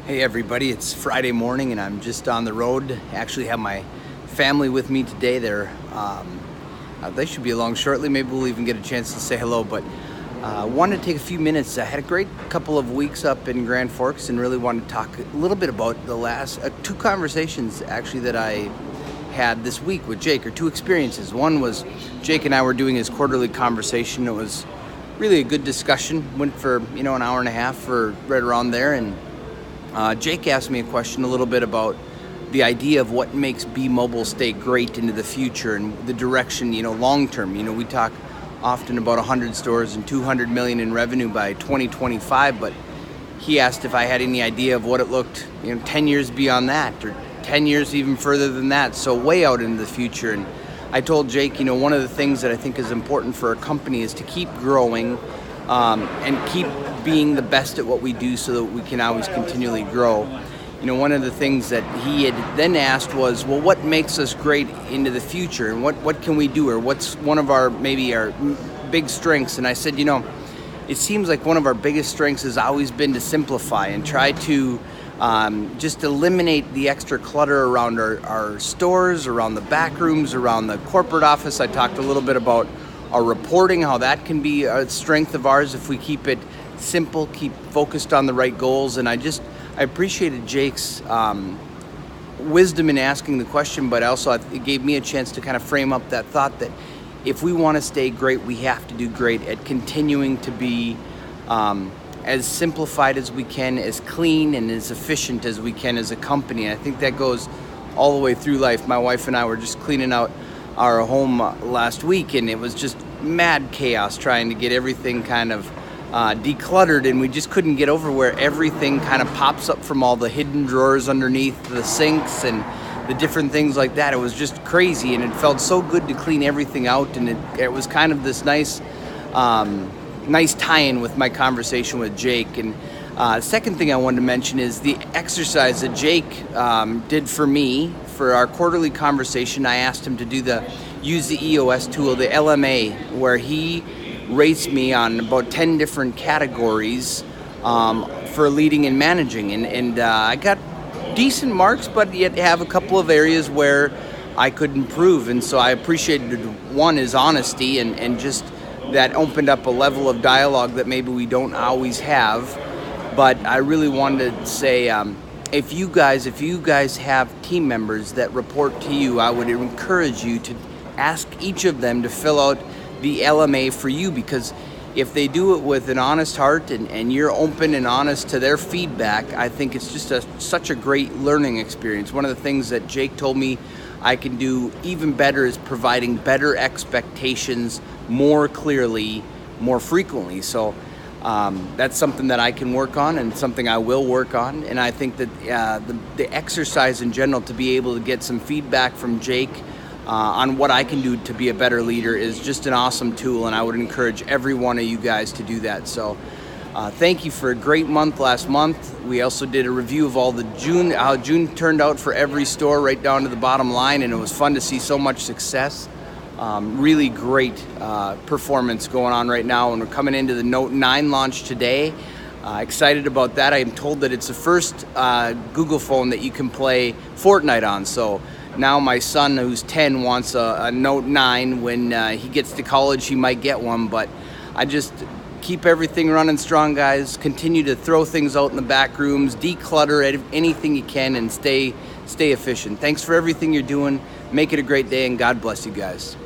Hey everybody, it's Friday morning and I'm just on the road. I actually have my family with me today. They should be along shortly. Maybe we'll even get a chance to say hello, but wanted to take a few minutes. I had a great couple of weeks up in Grand Forks and really wanted to talk a little bit about the last two conversations actually that I had this week with Jake, or two experiences. One was Jake and I were doing his quarterly conversation. It was really a good discussion. Went for an hour and a half or right around there, and Jake asked me a question a little bit about the idea of what makes BeMobile stay great into the future and the direction, long term. We talk often about 100 stores and 200 million in revenue by 2025, but he asked if I had any idea of what it looked, 10 years beyond that, or 10 years even further than that, so way out into the future. And I told Jake, one of the things that I think is important for a company is to keep growing and keep being the best at what we do so that we can always continually grow. One of the things that he had then asked was, well, what makes us great into the future, and what can we do, or what's one of our big strengths? And I said, it seems like one of our biggest strengths has always been to simplify and try to just eliminate the extra clutter around our stores, around the back rooms, around the corporate office. I talked a little bit about our reporting, how that can be a strength of ours if we keep it simple, keep focused on the right goals. And I appreciated Jake's wisdom in asking the question, but also it gave me a chance to kind of frame up that thought that if we want to stay great, we have to do great at continuing to be as simplified as we can, as clean and as efficient as we can as a company. And I think that goes all the way through life. My wife and I were just cleaning out our home last week, and it was just mad chaos trying to get everything kind of decluttered, and we just couldn't get over where everything kind of pops up from all the hidden drawers underneath the sinks and the different things like that. It was just crazy, and it felt so good to clean everything out, and it was kind of this nice tie-in with my conversation with Jake. And second thing I wanted to mention is the exercise that Jake did for me for our quarterly conversation. I asked him to use the EOS tool, the LMA, where he rates me on about 10 different categories for leading and managing, and I got decent marks, but yet have a couple of areas where I could improve. And so I appreciated, one, his honesty, and just that opened up a level of dialogue that maybe we don't always have. But I really wanted to say, if you guys have team members that report to you, I would encourage you to ask each of them to fill out the LMA for you, because if they do it with an honest heart and you're open and honest to their feedback, I think it's just such a great learning experience. One of the things that Jake told me I can do even better is providing better expectations more clearly, more frequently. So that's something that I can work on and something I will work on. And I think that the exercise in general, to be able to get some feedback from Jake on what I can do to be a better leader, is just an awesome tool, and I would encourage every one of you guys to do that. So thank you for a great month last month. We also did a review of how June turned out for every store right down to the bottom line, and it was fun to see so much success. Really great performance going on right now, and we're coming into the Note 9 launch today. Excited about that. I am told that it's the first Google phone that you can play Fortnite on, so now my son, who's 10, wants a Note 9. When he gets to college, he might get one, but I just keep everything running strong, guys. Continue to throw things out in the back rooms, declutter anything you can, and stay efficient. Thanks for everything you're doing. Make it a great day, and God bless you guys.